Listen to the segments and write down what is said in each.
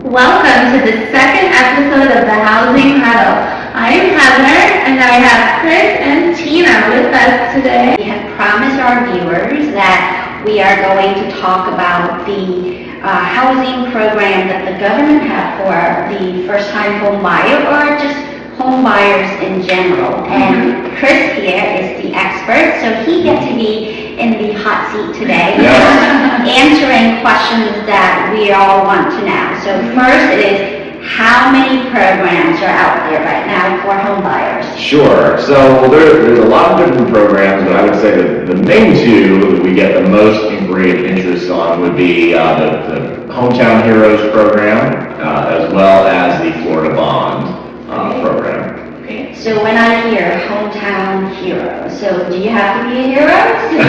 Welcome to the second episode of the Housing Huddle. I am Heather, and I have Chris and Tina with us today. We have promised our viewers that we are going to talk about the housing program that the government had for the first-time home buyer or just home buyers in general. And Chris here is the expert, so he gets to be in the hot seat today, answering questions that we all want to know. So first is, how many programs are out there right now for home buyers? Sure. So there's a lot of different programs, but I would say that the main two that we get the most inquiry and interest on would be the Hometown Heroes program, as well as the Florida Bond program. So when I hear Hometown Heroes, so do you have to be a hero to be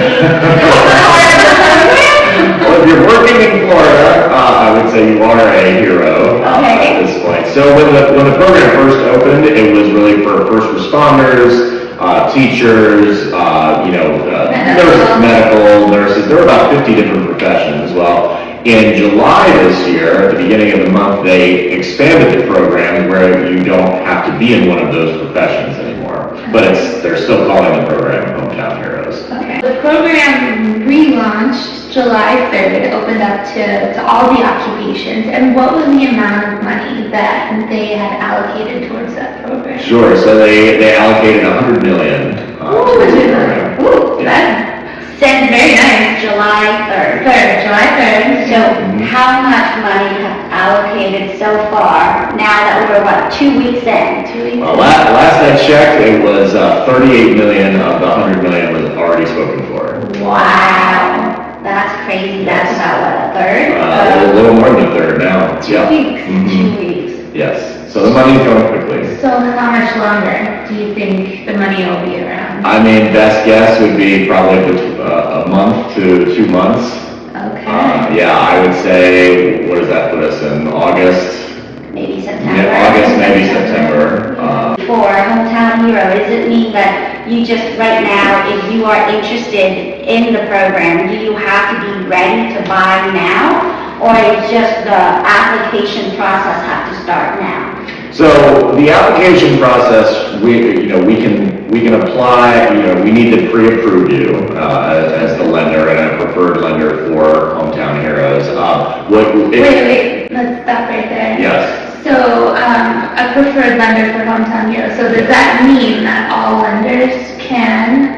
Well, if you're working in Florida, I would say you are a hero at this point. So when the program first opened, it was really for first responders, teachers, nurses, medical nurses. There were about 50 different professions. Well, in July this year, at the beginning of the month, they expanded the program where you don't have to be in one of those professions anymore. But they're still calling the program Hometown Heroes. Okay. The program relaunched July 3rd, opened up to all the occupations. And what was the amount of money that they had allocated towards that program? Sure, so they allocated $100 million to the program. That sounds very nice. July 3rd. July 3rd. So how much money have allocated so far now that we're, 2 weeks in? 2 weeks Well, last I checked, it was 38 million of the 100 million was already spoken for. Wow. That's crazy. That's about, a third? A little more than a third now. 2 weeks. 2 weeks. Yes. So the money's going quickly. So how much longer do you think the money will be around? I mean, best guess would be probably a month to 2 months. Okay. Yeah, I would say, what does that put us in? August? Maybe September. Yeah, August, maybe September. For Hometown Hero, does it mean that you just, right now, if you are interested in the program, do you have to be ready to buy now? Or is just the application process have to start now? So the application process, we can apply. We need to pre-approve you as the lender and a preferred lender for Hometown Heroes. Wait, let's stop right there. Yes. So a preferred lender for Hometown Heroes. So does that mean that all lenders can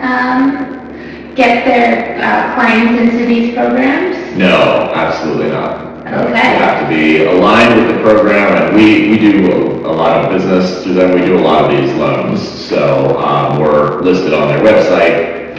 get their clients into these programs? No, absolutely not. Okay. You have to be aligned with the program, and we do a lot of business through them. We do a lot of these loans, so we're listed on their website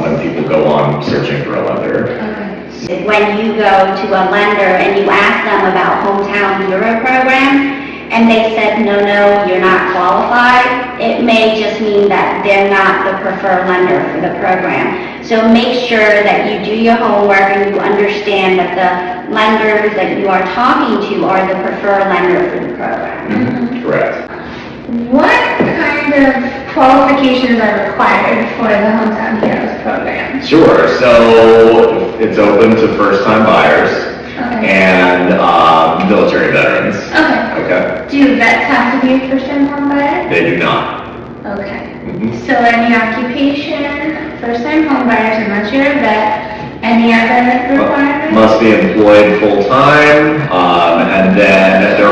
when people go on searching for a lender. Okay. When you go to a lender and you ask them about Hometown Hero program, and they said, no, you're not qualified, it may just mean that they're not the preferred lender for the program. So make sure that you do your homework and you understand that the lenders that you are talking to are the preferred lender for the program. Correct. What kind of qualifications are required for the Hometown Heroes program? Sure. So it's open to first-time buyers and military veterans. Okay. Do vets have to be a first-time home buyer? They do not. Okay. So any occupation, first-time home buyers, unless you're a vet, any other requirements? Must be employed full-time, and then there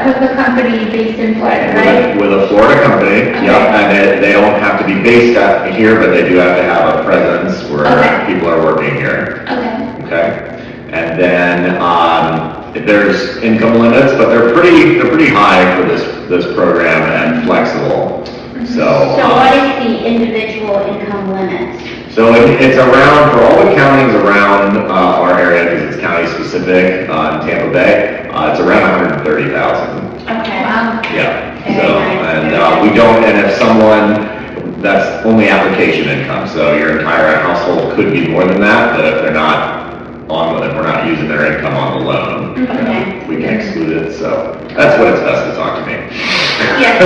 With a company based in Florida, right? With a Florida company, and they don't have to be based out here, but they do have to have a presence where people are working here. Okay. And then there's income limits, but they're pretty high for this program and flexible. So what is the individual income limit? So it's around, for all the counties around our area, because it's county specific in Tampa Bay, it's around 130,000. Okay. Wow. Yeah. So, and we don't, and if someone, that's only application income, so your entire household could be more than that, but if they're not if we're not using their income on the loan, we can exclude it. So that's what it's best to talk to me. Yes.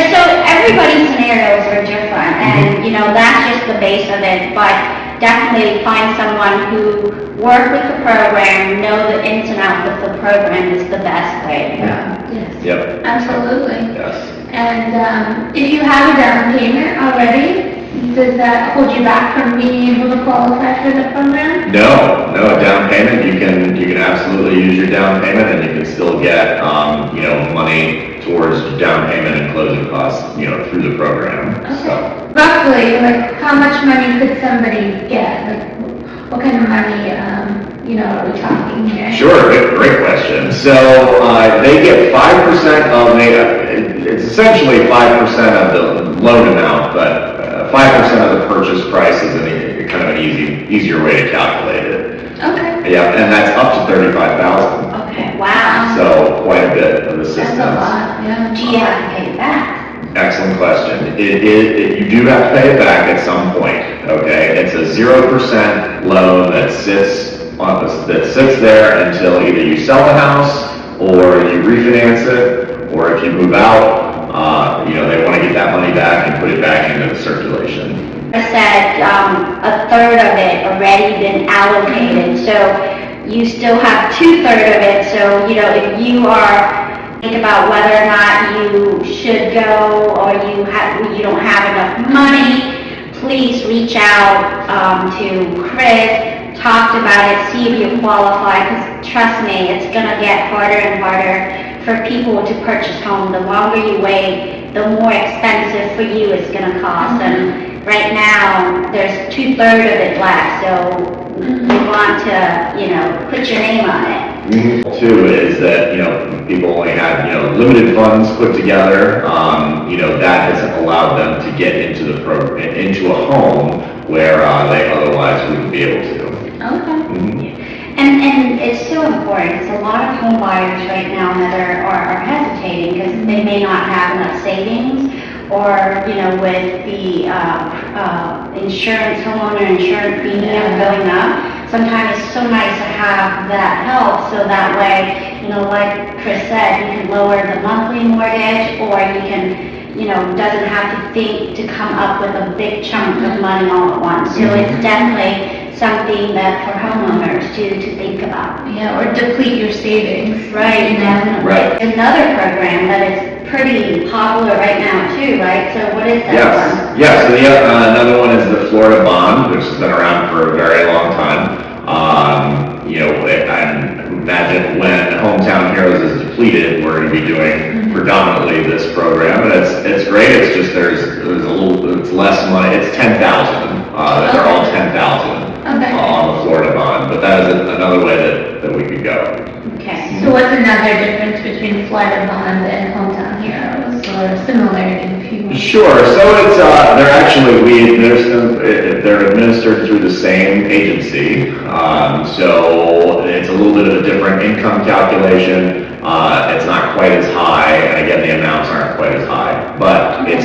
So everybody's scenarios are different, and that's just the base of it. But definitely find someone who worked with the program, know the ins and outs of the program is the best way. Yes. Yep, Absolutely. yes. And if you have a down payment already, does that hold you back from being able to qualify for the program? No, a down payment, you can absolutely use your down payment, and you can still get, money towards down payment and closing costs, through the program, so. Okay. Roughly, like, how much money could somebody get? Like, what kind of money, are we talking here? Sure, great question. So, they get 5% it's essentially 5% of the loan amount, but 5% of the purchase price is kind of an easier way to calculate it. Okay. Yeah, and that's up to $35,000. Okay, wow. So quite a bit of assistance. That's a lot, yeah. Do you have to pay it back? Excellent question. You do have to pay it back at some point, okay? It's a 0% loan that sits there until either you sell the house or you refinance it, or if you move out, they want to get that money back and put it back into the circulation. I said a third of it already been allocated, so you still have 2/3 of it. So, if you think about whether or not you should go or you don't have enough money, please reach out to Chris, talk about it, see if you qualify, because trust me, it's going to get harder and harder for people to purchase home. The longer you wait, the more expensive for you it's going to cost. And right now, there's 2/3 of it left, so we want to, put your name on it. Two is that, people only had, limited funds put together, that has allowed them to get into into a home where they otherwise wouldn't be able to. Okay. And it's so important, because a lot of home buyers right now that are hesitating because they may not have enough savings, or, with the homeowner insurance premium going up. Sometimes it's so nice to have that help, so that way, like Chris said, you can lower the monthly mortgage, or you can, doesn't have to think to come up with a big chunk of money all at once. So it's definitely something that for homeowners to think about. Yeah, or deplete your savings. Right, definitely. Right. Another program that is pretty popular right now too, right? So what is that one? Yes, so another one is the Florida Bond, which has been around for a very long time. I imagine when Hometown Heroes is depleted, we're going to be doing predominantly this program, and it's great. It's just it's less money. It's 10,000. They're all 10,000 on the Florida Bond, but that is another way that we could go. Okay. So what's another difference between Florida Bond and Hometown Heroes, or similarity, if you want? Sure. So it's they're administered through the same agency. So it's a little bit of a different income calculation. It's not quite as high, and again, the amounts aren't quite as high, but it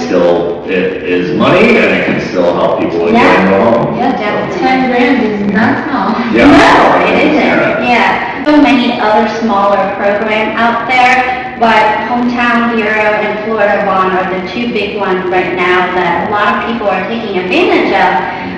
is money, and it can still help people get into a home. Yeah, definitely. 10 grand is not small. Yeah. No, it isn't. Yeah. So many other smaller programs out there, but Hometown Hero and Florida Bond are the two big ones right now that a lot of people are taking advantage of.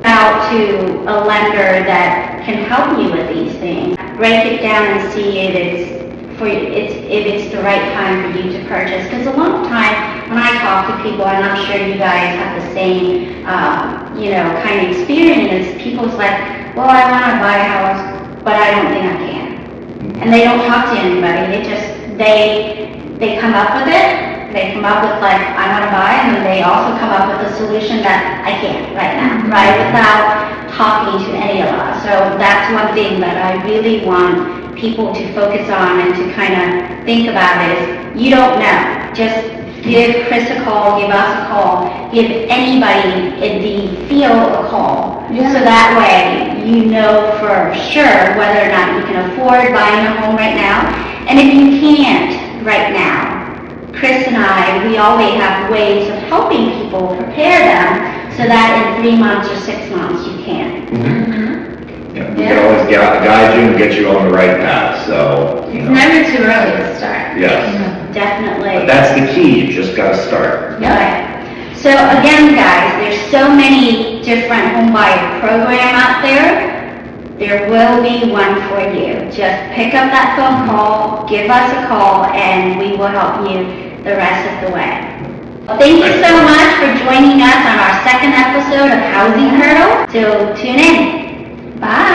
Out to a lender that can help you with these things. Break it down and see if it's the right time for you to purchase. Because a lot of time when I talk to people, and I'm sure you guys have the same, kind of experience, people's like, well, I want to buy a house, but I don't think I can. And they don't talk to anybody. They come up with it. They come up with I want to buy, and then they also come up with a solution that I can't right now, right? Without talking to any of us. So that's one thing that I really want people to focus on and to kind of think about is, you don't know. Just give Chris a call, give us a call, give anybody in the field a call. Yeah. So that way you know for sure whether or not you can afford buying a home right now. And if you can't right now, Chris and I, we always have ways of helping people prepare them so that in 3 months or 6 months you can. Yeah, we can always guide you and get you on the right path, so. It's never too early to start. Yes. Definitely. But that's the key, you just gotta start. Yeah. Right. So again, guys, there's so many different home buyer program out there. There will be one for you. Just pick up that phone call, give us a call, and we will help you the rest of the way. Well, thank you so much for joining us on our second episode of Housing Hurdle. So tune in. Bye.